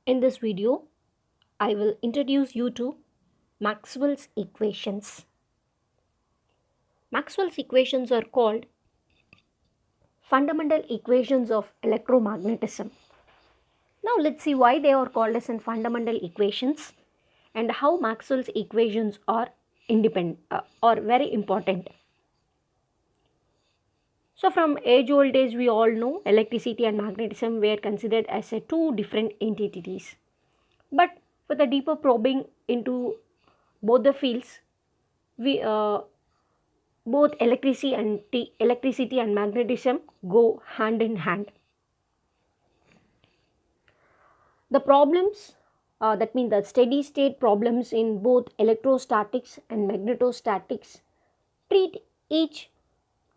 In this video, I will introduce you to Maxwell's equations. Maxwell's equations are called fundamental equations of electromagnetism. Now let's see why they are called as in fundamental equations and how Maxwell's equations are independent or very important. So from age old days we all know electricity and magnetism were considered as a two different entities. But with a deeper probing into both the fields, we both electricity and magnetism go hand in hand. The problems, that means the steady state problems in both electrostatics and magnetostatics, treat each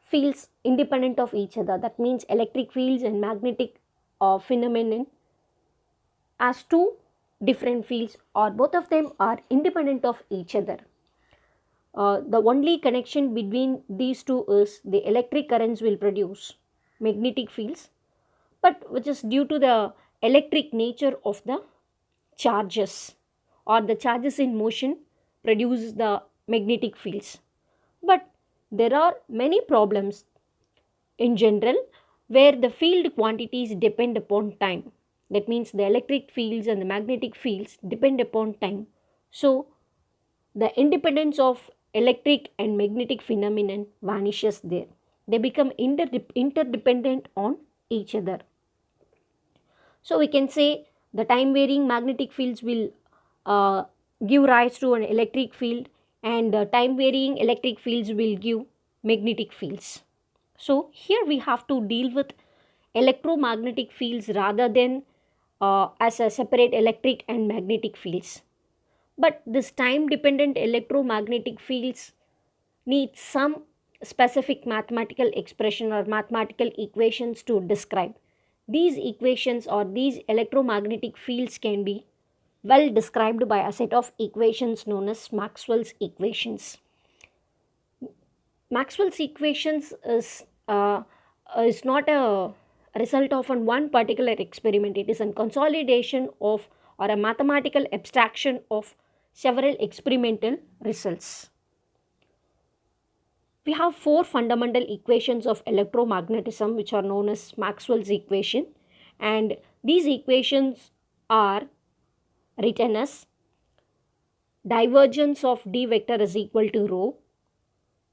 fields independent of each other. That means electric fields and magnetic phenomenon as two different fields, or both of them are independent of each other. The only connection between these two is the electric currents will produce magnetic fields, but which is due to the electric nature of the charges, or the charges in motion produce the magnetic fields. But there are many problems in general where the field quantities depend upon time. That means the electric fields and the magnetic fields depend upon time. So the independence of electric and magnetic phenomenon vanishes there. They become interdependent on each other. So we can say the time varying magnetic fields will uh, give rise to an electric field, and time varying electric fields will give magnetic fields. So here we have to deal with electromagnetic fields rather than as a separate electric and magnetic fields. But this time dependent electromagnetic fields need some specific mathematical expression or mathematical equations to describe. These equations or these electromagnetic fields can be well described by a set of equations known as Maxwell's equations. Maxwell's equations is not a result of one particular experiment. It is a consolidation of or a mathematical abstraction of several experimental results. We have four fundamental equations of electromagnetism which are known as Maxwell's equation, and these equations are written as divergence of d vector is equal to rho,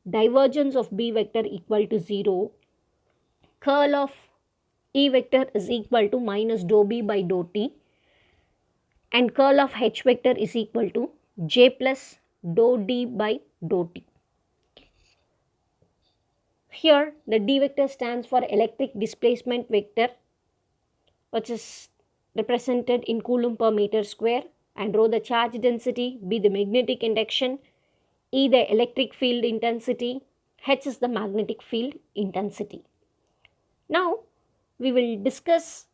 divergence of b vector equal to 0, curl of E vector is equal to minus dou b by dou t, and curl of H vector is equal to j plus dou d by dou t. Here the d vector stands for electric displacement vector, which is represented in coulomb per meter square, and rho the charge density, b the magnetic induction, E the electric field intensity, H is the magnetic field intensity. Now we will discuss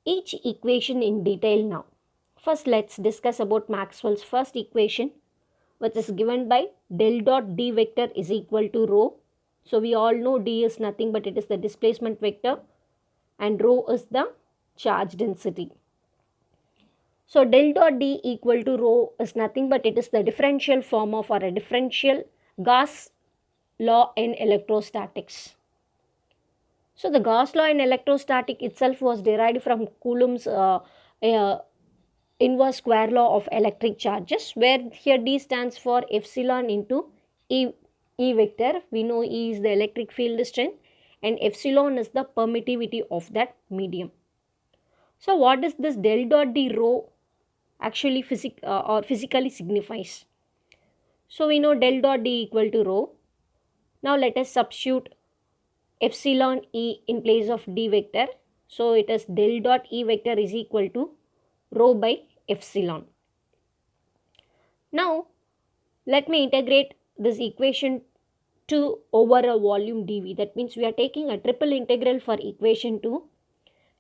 each equation in detail now. First let's discuss about Maxwell's first equation, which is given by del dot d vector is equal to rho. So we all know d is nothing but it is the displacement vector, and rho is the charge density. So del dot d equal to rho is nothing but it is the differential form of or a differential Gauss law in electrostatics. So the Gauss law in electrostatic itself was derived from Coulomb's uh, inverse square law of electric charges, where here d stands for epsilon into e vector. We know E is the electric field strength and epsilon is the permittivity of that medium. So what does this del dot d rho actually physically signifies? So we know del dot d equal to rho. Now let us substitute epsilon E in place of d vector. So it is del dot E vector is equal to rho by epsilon. Now let me integrate this equation to over a volume dV. That means we are taking a triple integral for equation 2.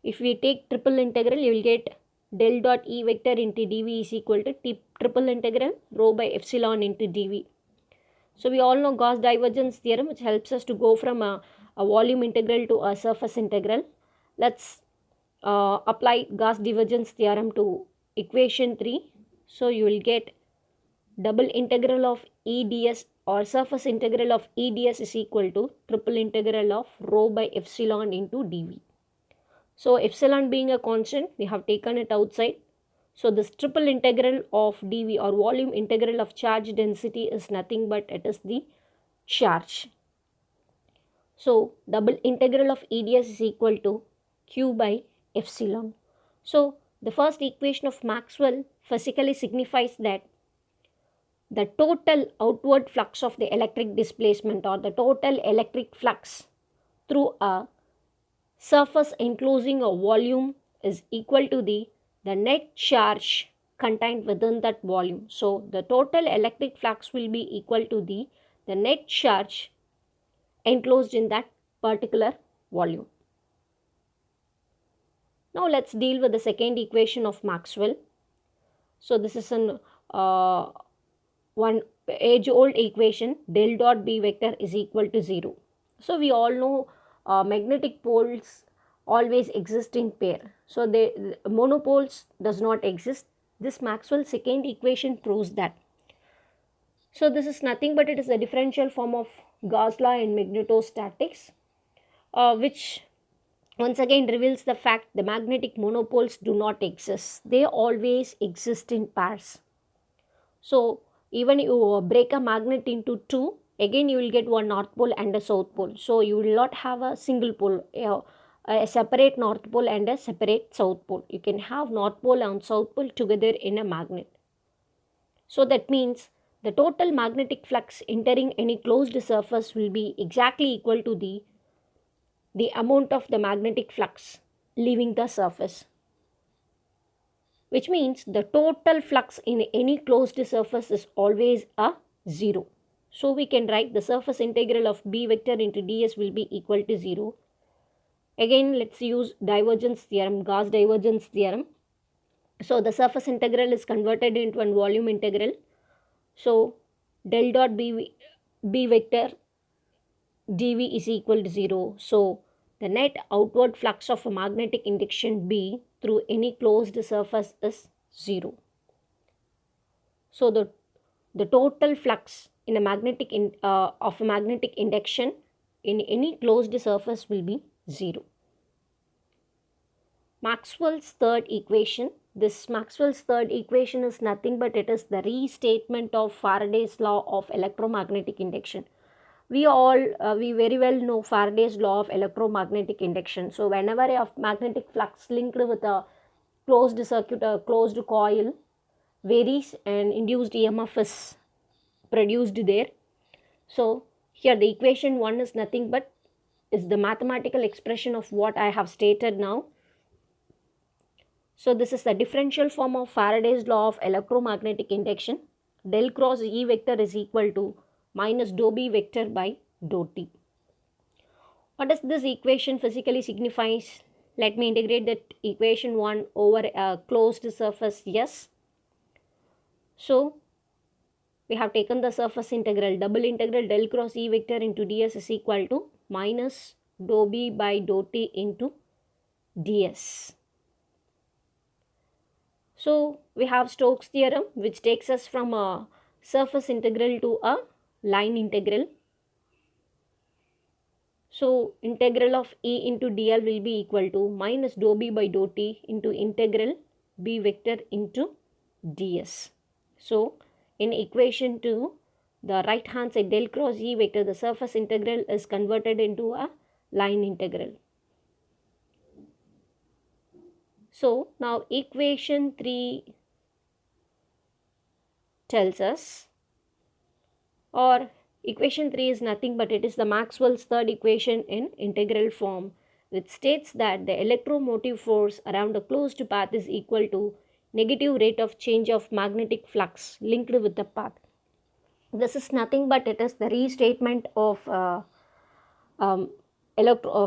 If we take triple integral, you will get del dot E vector into dV is equal to triple integral rho by epsilon into dV. So we all know Gauss divergence theorem, which helps us to go from a volume integral to a surface integral. Let's apply Gauss divergence theorem to equation 3. So you will get double integral of EDS or surface integral of EDS is equal to triple integral of rho by epsilon into dV. So epsilon being a constant, we have taken it outside. So this triple integral of dV or volume integral of charge density is nothing but it is the charge. So double integral of EDS is equal to Q by epsilon. So the first equation of Maxwell physically signifies that the total outward flux of the electric displacement or the total electric flux through a surface enclosing a volume is equal to the net charge contained within that volume. So the total electric flux will be equal to the net charge enclosed in that particular volume. Now let's deal with the second equation of Maxwell. So this is an one age old equation, del dot B vector is equal to 0. So we all know magnetic poles always exist in pair. So the monopoles does not exist. This Maxwell's second equation proves that. So this is nothing but it is a differential form of Gauss law in magnetostatics, which once again reveals the fact the magnetic monopoles do not exist. They always exist in pairs. So even you break a magnet into two, again you will get one north pole and a south pole. So you will not have a single pole, a separate north pole and a separate south pole. You can have north pole and south pole together in a magnet. So that means the total magnetic flux entering any closed surface will be exactly equal to the amount of the magnetic flux leaving the surface, which means the total flux in any closed surface is always a 0. So we can write the surface integral of B vector into ds will be equal to 0. Again, let's use divergence theorem, Gauss divergence theorem. So the surface integral is converted into one volume integral. So del dot B vector dV is equal to 0. So the net outward flux of a magnetic induction B through any closed surface is 0. So the total flux in a magnetic of a magnetic induction in any closed surface will be 0. Maxwell's third equation. This Maxwell's third equation is nothing but it is the restatement of Faraday's law of electromagnetic induction. We very well know Faraday's law of electromagnetic induction. So whenever a magnetic flux linked with a closed circuit, a closed coil varies and induced EMF is produced there. So here the equation 1 is nothing but is the mathematical expression of what I have stated now. So this is the differential form of Faraday's law of electromagnetic induction. Del cross E vector is equal to minus dou B vector by dou T. What does this equation physically signifies? Let me integrate that equation 1 over a closed surface S. So we have taken the surface integral, double integral del cross E vector into ds is equal to minus dou B by dou T into ds. So we have Stokes theorem which takes us from a surface integral to a line integral. So integral of E into dl will be equal to minus dou B by dou T into integral B vector into ds. So in equation 2, the right hand side del cross E vector, the surface integral is converted into a line integral. So now equation 3 tells us, or equation 3 is nothing but it is the Maxwell's third equation in integral form, which states that the electromotive force around a closed path is equal to negative rate of change of magnetic flux linked with the path. This is nothing but it is the restatement of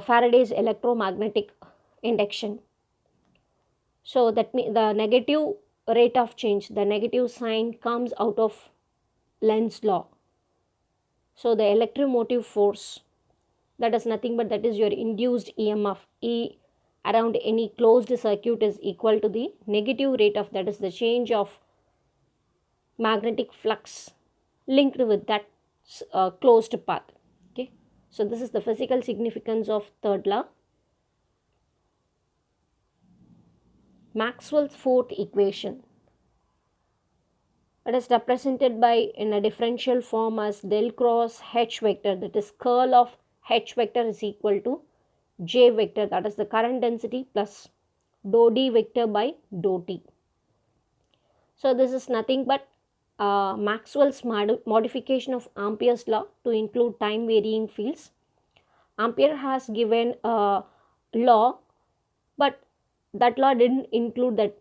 Faraday's electromagnetic induction. So that means the negative rate of change, the negative sign comes out of Lenz's law. So the electromotive force, that is nothing but that is your induced EMF E around any closed circuit is equal to the negative rate of, that is the change of magnetic flux linked with that closed path. Okay, so this is the physical significance of third law. Maxwell's fourth equation, it is represented by in a differential form as del cross H vector, that is curl of H vector is equal to J vector, that is the current density, plus dou D vector by dou T. So this is nothing but Maxwell's modification of Ampere's law to include time varying fields. Ampere has given a law, but that law didn't include that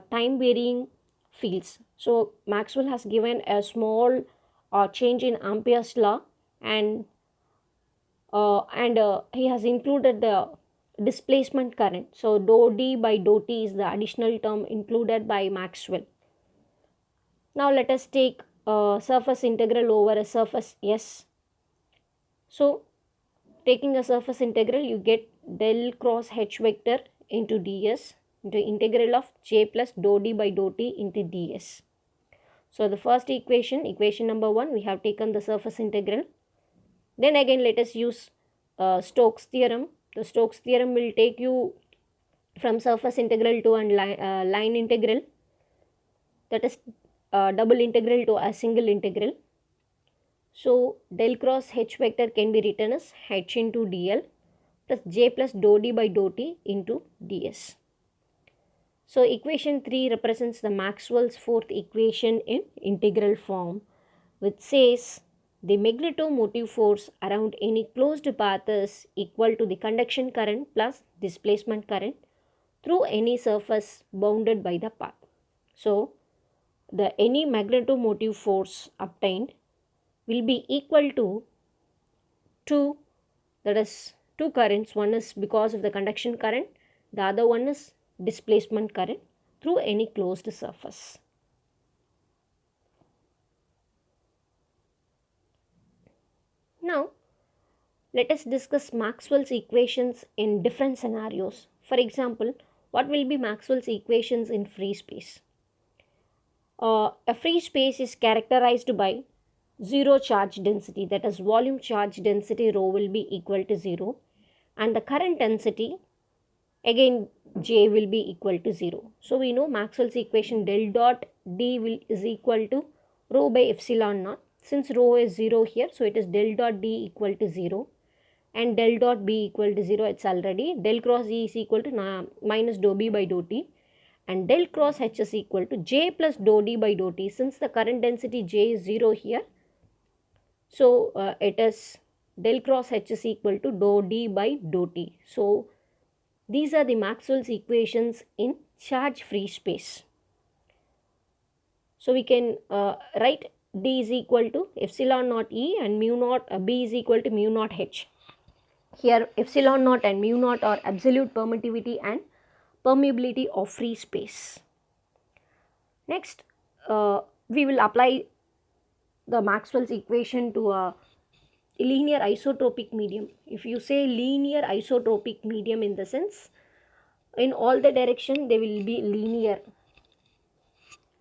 time varying fields. So Maxwell has given a small change in Ampere's law, and he has included the displacement current. So dou D by dou T is the additional term included by Maxwell. Now let us take a surface integral over a surface S. So taking a surface integral, you get del cross H vector into ds into integral of J plus dou D by dou T into ds. So the first equation, equation number 1, we have taken the surface integral. Then again let us use Stokes theorem. The Stokes theorem will take you from surface integral to line integral, that is double integral to a single integral. So del cross H vector can be written as H into dl plus J plus dou D by dou T into ds. So equation 3 represents the Maxwell's fourth equation in integral form, which says the magnetomotive force around any closed path is equal to the conduction current plus displacement current through any surface bounded by the path. So the any magnetomotive force obtained will be equal to two, that is two currents. One is because of the conduction current, the other one is displacement current through any closed surface. Now let us discuss Maxwell's equations in different scenarios. For example, what will be Maxwell's equations in free space? A free space is characterized by zero charge density, that is volume charge density rho will be equal to 0, and the current density again J will be equal to 0. So we know Maxwell's equation del dot D is equal to rho by epsilon naught. Since rho is 0 here, so it is del dot D equal to 0 and del dot B equal to 0. It's already del cross E is equal to minus dou B by dou T, and del cross H is equal to J plus dou D by dou T. Since the current density J is 0 here, so it is del cross H is equal to dou D by dou T. So these are the Maxwell's equations in charge free space. So we can write D is equal to epsilon naught E and mu naught B is equal to mu naught H. Here epsilon naught and mu naught are absolute permittivity and permeability of free space. Next, we will apply the Maxwell's equation to a linear isotropic medium. If you say linear isotropic medium, in the sense in all the direction they will be linear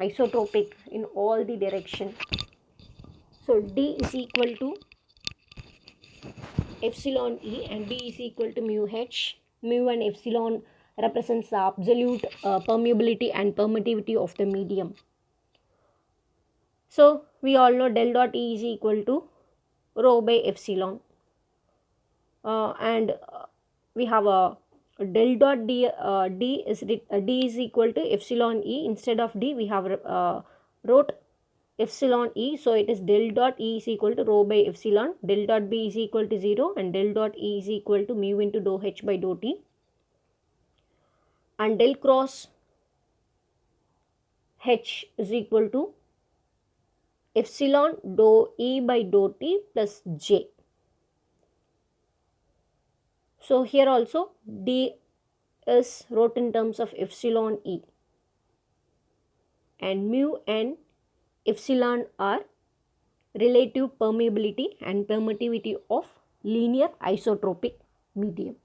isotropic in all the direction. So D is equal to epsilon E and B is equal to mu H. Mu and epsilon represents the absolute permeability and permittivity of the medium. So we all know del dot E is equal to rho by epsilon, and we have a del dot D. D is equal to epsilon E. Instead of D we have wrote epsilon E, so it is del dot E is equal to rho by epsilon, del dot B is equal to 0 and del dot E is equal to mu into dou H by dou T, and del cross H is equal to epsilon dou E by dou T plus J. So here also D is wrote in terms of epsilon E, and mu and epsilon are relative permeability and permittivity of linear isotropic medium.